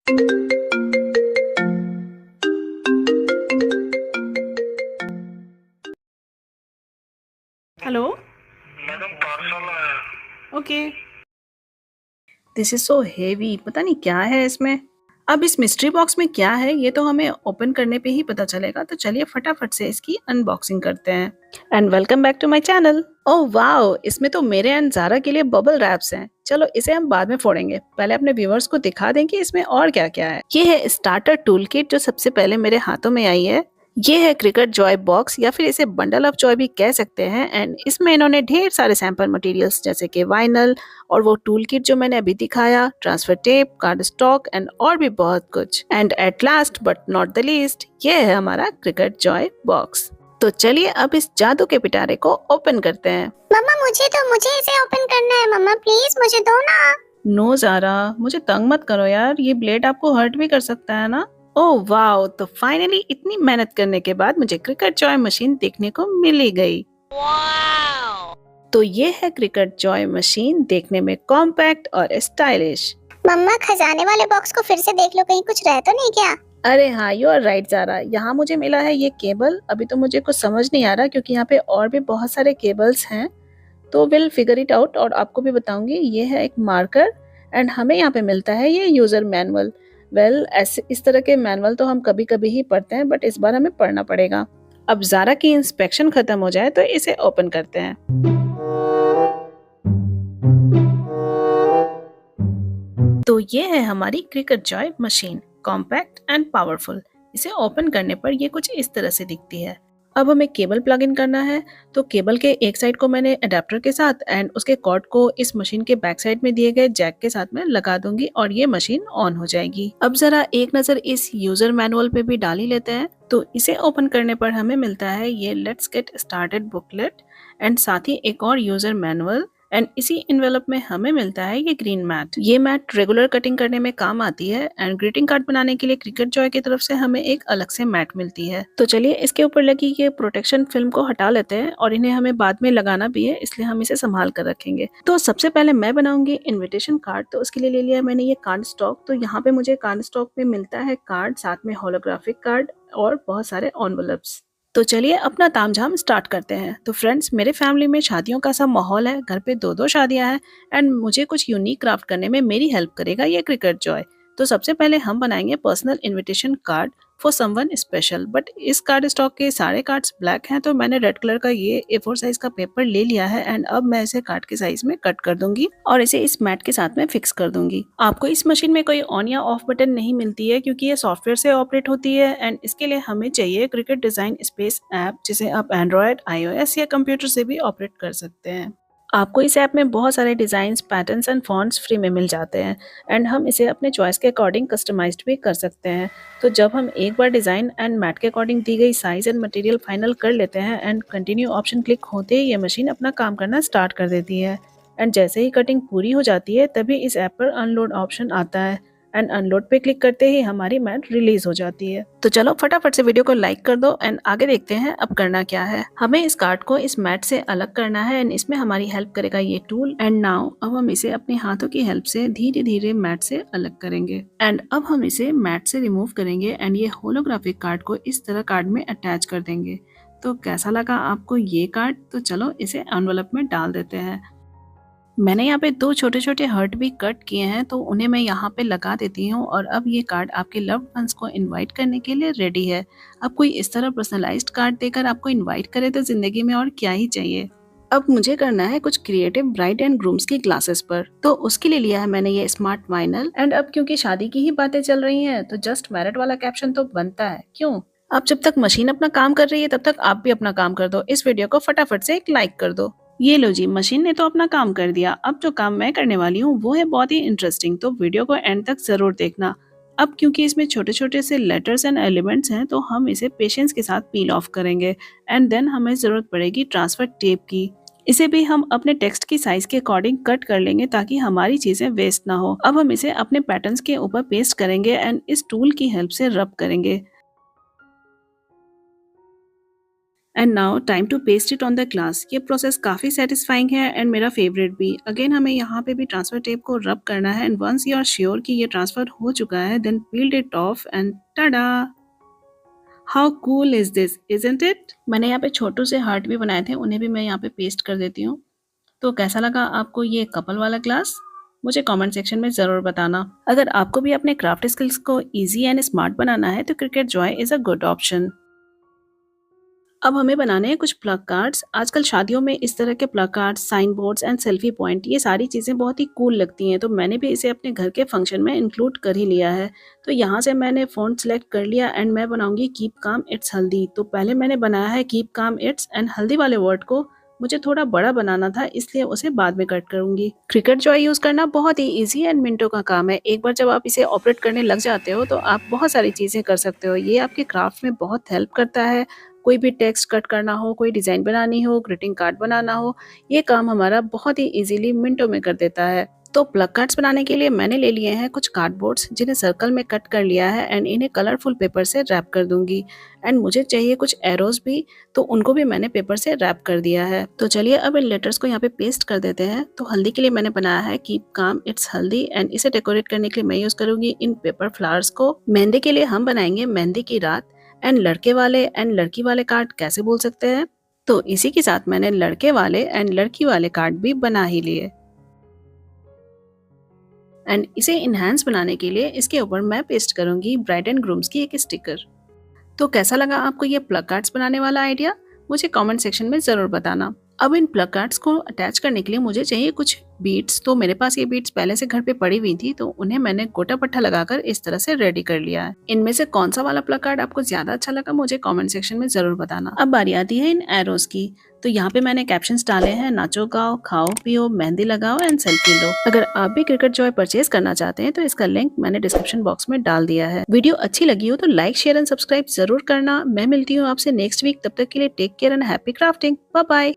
Hello. Madam parcel आया। Okay. This is so heavy, पता नहीं क्या है इसमें। अब इस मिस्ट्री बॉक्स में क्या है ये तो हमें ओपन करने पे ही पता चलेगा, तो चलिए फटाफट से इसकी अनबॉक्सिंग करते हैं। And welcome back to my channel. Oh wow, इसमें तो मेरे एंड ज़ारा के लिए बबल रैप्स हैं। चलो इसे हम बाद में फोड़ेंगे, पहले अपने व्यूअर्स को दिखा दें कि इसमें और क्या क्या है। ये है स्टार्टर टूल किट जो सबसे पहले मेरे हाथों में आई है। ये है क्रिकेट जॉय बॉक्स या फिर इसे बंडल ऑफ जॉय भी कह सकते हैं। एंड इसमें इन्होंने ढेर सारे सैंपल मटेरियल्स जैसे कि वाइनल और वो टूल किट जो मैंने अभी दिखाया, transfer tape, card stock and और भी बहुत कुछ। And at last but not the least, ये है हमारा क्रिकेट जॉय बॉक्स। तो चलिए अब इस जादू के पिटारे को ओपन करते हैं। मम्मा मुझे इसे ओपन करना है। मम्मा प्लीज मुझे दो ना। नो ज़ारा, मुझे तंग मत करो यार, ये ब्लेड आपको हर्ट भी कर सकता है ना। ओह वाओ, तो फाइनली इतनी मेहनत करने के बाद मुझे क्रिकेट जॉय मशीन देखने को मिल ही गई। तो ये है क्रिकेट जॉय मशीन, देखने में कॉम्पैक्ट और स्टाइलिश। मम्मा खजाने वाले बॉक्स को फिर से देख लो, कहीं कुछ रह तो नहीं गया। अरे हाँ, यू आर राइट ज़ारा, यहाँ मुझे मिला है ये केबल। अभी तो मुझे कुछ समझ नहीं आ रहा क्योंकि यहाँ पे और भी बहुत सारे केबल्स हैं, तो विल फिगर इट आउट और आपको भी बताऊंगी। ये है एक मार्कर एंड हमें यहाँ पे मिलता है ये यूजर मैनुअल। वेल ऐसे इस तरह के मैनुअल तो हम कभी कभी ही पढ़ते हैं, बट इस बार हमें पढ़ना पड़ेगा। अब ज़ारा की इंस्पेक्शन खत्म हो जाए तो इसे ओपन करते हैं। तो ये है हमारी cricket Joy machine, compact and powerful. इसे ओपन करने पर ये कुछ इस तरह से दिखती है। अब हमें केबल प्लग इन करना है, तो केबल के एक साइड को मैंने अडेप्टर के साथ एंड उसके कॉर्ड को इस मशीन के बैक साइड में दिए गए जैक के साथ में लगा दूंगी और ये मशीन ऑन हो जाएगी। अब जरा एक नजर इस यूजर मैनुअल पे भी डाल ही लेते हैं। तो इसे ओपन करने पर हमें मिलता है ये let's get started booklet and साथ ही एक और यूजर मैनुअल। एंड इसी इन्वेलप में हमें मिलता है ये ग्रीन मैट। ये मैट रेगुलर कटिंग करने में काम आती है एंड ग्रीटिंग कार्ड बनाने के लिए क्रिकेट जॉय की तरफ से हमें एक अलग से मैट मिलती है। तो चलिए इसके ऊपर लगी ये प्रोटेक्शन फिल्म को हटा लेते हैं और इन्हें हमें बाद में लगाना भी है, इसलिए हम इसे संभाल कर रखेंगे। तो सबसे पहले मैं बनाऊंगी इन्विटेशन कार्ड, तो उसके लिए ले लिया मैंने ये कार्ड स्टॉक। तो यहाँ पे मुझे कार्ड स्टॉक में मिलता है कार्ड, साथ में होलोग्राफिक कार्ड और बहुत सारे एनवेलप्स। तो चलिए अपना तामझाम स्टार्ट करते हैं। तो फ्रेंड्स, मेरे फैमिली में शादियों का सब माहौल है, घर पे 2-2 शादियां हैं एंड मुझे कुछ यूनिक क्राफ्ट करने में मेरी हेल्प करेगा ये क्रिकेट जॉय। तो सबसे पहले हम बनाएंगे personal invitation card for someone special. But इस कार्ड स्टॉक के सारे कार्ड्स ब्लैक हैं, तो मैंने रेड कलर का ये A4 साइज का पेपर ले लिया है एंड अब मैं इसे कार्ड के साइज में कट कर दूंगी और इसे इस मैट के साथ में फिक्स कर दूंगी। आपको इस मशीन में कोई ऑन या ऑफ बटन नहीं मिलती है क्योंकि ये सॉफ्टवेयर से ऑपरेट होती है एंड इसके लिए हमें चाहिए क्रिकेट डिजाइन स्पेस ऐप, जिसे आप एंड्रॉयड, iOS या कंप्यूटर से भी ऑपरेट कर सकते हैं। आपको इस ऐप में बहुत सारे designs, patterns and fonts free में मिल जाते हैं एंड हम इसे अपने चॉइस के अकॉर्डिंग कस्टमाइज्ड भी कर सकते हैं। तो जब हम एक बार डिज़ाइन एंड मैट के अकॉर्डिंग दी गई साइज एंड मटेरियल फाइनल कर लेते हैं एंड कंटिन्यू ऑप्शन क्लिक होते ही ये मशीन अपना काम करना स्टार्ट कर देती है। एंड जैसे ही कटिंग पूरी हो जाती है तभी इस ऐप पर अनलोड ऑप्शन आता है एंड अनलोड पे क्लिक करते ही हमारी मैट रिलीज हो जाती है। तो चलो फटाफट से वीडियो को लाइक कर दो एंड आगे देखते हैं अब करना क्या है। हमें इस कार्ड को इस मैट से अलग करना है एंड इसमें हमारी हेल्प करेगा ये टूल। एंड नाउ अब हम इसे अपने हाथों की हेल्प से धीरे धीरे मैट से अलग करेंगे एंड अब हम इसे मैट से रिमूव करेंगे एंड ये होलोग्राफिक कार्ड को इस तरह कार्ड में अटैच कर देंगे। तो कैसा लगा आपको ये कार्ड? तो चलो इसे एनवेलप में डाल देते हैं। मैंने यहाँ पे 2 छोटे छोटे हर्ट भी कट किए हैं, तो उन्हें मैं यहाँ पे लगा देती हूँ और अब ये कार्ड आपके लव्ड वंस को इनवाइट करने के लिए रेडी है। अब कोई इस तरह पर्सनलाइज्ड कार्ड देकर आपको इनवाइट करे तो जिंदगी में और क्या ही चाहिए। अब मुझे करना है कुछ क्रिएटिव ब्राइड एंड ग्रूम्स की क्लासेस पर, तो उसके लिए लिया है मैंने ये स्मार्ट वाइनल। एंड अब क्योंकि शादी की ही बातें चल रही हैं तो जस्ट मैरिड वाला कैप्शन तो बनता है, क्यों? अब जब तक मशीन अपना काम कर रही है तब तक आप भी अपना काम कर दो। इस वीडियो को फटाफट से एक लाइक कर दो। ये लो जी, मशीन ने तो अपना काम कर दिया। अब जो काम मैं करने वाली हूँ वो है बहुत ही इंटरेस्टिंग, तो वीडियो को एंड तक जरूर देखना। अब क्योंकि इसमें छोटे छोटे से लेटर्स एंड एलिमेंट्स हैं तो हम इसे पेशेंस के साथ पील ऑफ करेंगे एंड देन हमें जरूरत पड़ेगी ट्रांसफर टेप की। इसे भी हम अपने टेक्स्ट की साइज के अकॉर्डिंग कट कर लेंगे ताकि हमारी चीजें वेस्ट ना हो। अब हम इसे अपने पैटर्न्स के ऊपर पेस्ट करेंगे एंड इस टूल की हेल्प से रब करेंगे। And now time to paste it on the glass. ये प्रोसेस काफ़ी सेटिस्फाइंग है एंड मेरा फेवरेट भी। अगेन हमें यहाँ पे भी ट्रांसफर टेप को रब करना है and once you are sure कि ये ट्रांसफर हो चुका है then peeled it off and tada. How cool is this, isn't it? मैंने यहाँ पे छोटू से हार्ट भी बनाए थे, उन्हें भी मैं यहाँ पे पेस्ट कर देती हूँ। तो कैसा लगा आपको ये कपल वाला ग्लास? मुझे कमेंट सेक्शन में ज़रूर बताना। अगर आपको भी अपने क्राफ्ट स्किल्स को इजी एंड स्मार्ट बनाना है तो cricket Joy is a good option. अब हमें बनाने हैं कुछ प्लग कार्ड्स। आजकल शादियों में इस तरह के plug cards, sign boards and selfie point, ये सारी चीज़ें बहुत ही कूल लगती हैं, तो मैंने भी इसे अपने घर के फंक्शन में इंक्लूड कर ही लिया है। तो यहाँ से मैंने फ़ॉन्ट सेलेक्ट कर लिया एंड मैं बनाऊंगी कीप काम इट्स हल्दी। तो पहले मैंने बनाया है कीप काम इट्स एंड हल्दी वाले वर्ड को मुझे थोड़ा बड़ा बनाना था, इसलिए उसे बाद में कट करूंगी। क्रिकेट जॉय यूज़ करना बहुत ही ईजी एंड मिनटों का काम है। एक बार जब आप इसे ऑपरेट करने लग जाते हो तो आप बहुत सारी चीज़ें कर सकते हो। ये आपके क्राफ्ट में बहुत हेल्प करता है। कोई भी टेक्स्ट कट करना हो, कोई डिज़ाइन बनानी हो, ग्रीटिंग कार्ड बनाना हो, ये काम हमारा बहुत ही इजीली मिनटों में कर देता है। तो प्लग कार्ड्स बनाने के लिए मैंने ले लिए हैं कुछ कार्डबोर्ड्स जिन्हें सर्कल में कट कर लिया है एंड इन्हें कलरफुल पेपर से रैप कर दूंगी। एंड मुझे चाहिए कुछ एरोज भी, तो उनको भी मैंने पेपर से रैप कर दिया है। तो चलिए अब इन लेटर्स को यहाँ पे पेस्ट कर देते हैं। तो हल्दी के लिए मैंने बनाया है कीप काम इट्स हल्दी एंड इसे डेकोरेट करने के लिए मैं यूज करूंगी इन पेपर फ्लावर्स को। मेहंदी के लिए हम बनाएंगे मेहंदी की रात एंड लड़के वाले एंड लड़की वाले कार्ड कैसे बोल सकते हैं, तो इसी के साथ मैंने लड़के वाले एंड लड़की वाले कार्ड भी बना ही लिए। एंड इसे इनहैंस बनाने के लिए इसके ऊपर मैं पेस्ट करूंगी ब्राइड एंड ग्रूम्स की एक स्टिकर। तो कैसा लगा आपको ये प्लग कार्ड्स बनाने वाला आइडिया? मुझे कमेंट सेक्शन में ज़रूर बताना। अब इन प्लग कार्ड्स को अटैच करने के लिए मुझे चाहिए कुछ बीड्स। तो मेरे पास ये बीड्स पहले से घर पे पड़ी हुई थी, तो उन्हें मैंने गोटा पट्टा लगाकर इस तरह से रेडी कर लिया है। इनमें से कौन सा वाला प्लग कार्ड आपको ज्यादा अच्छा लगा मुझे कमेंट सेक्शन में जरूर बताना। अब बारी आती है इन एरोज की। तो यहाँ पे मैंने कैप्शंस डाले हैं, नाचो गाओ, खाओ पियो, मेहंदी लगाओ एंड सेल्फी लो। अगर आप भी क्रिकेट जॉय परचेज करना चाहते हैं तो इसका लिंक मैंने डिस्क्रिप्शन बॉक्स में डाल दिया है। वीडियो अच्छी लगी हो तो लाइक, शेयर एंड सब्सक्राइब जरूर करना। मैं मिलती हूँ आपसे नेक्स्ट वीक, तब तक के लिए take care and happy crafting. Bye bye.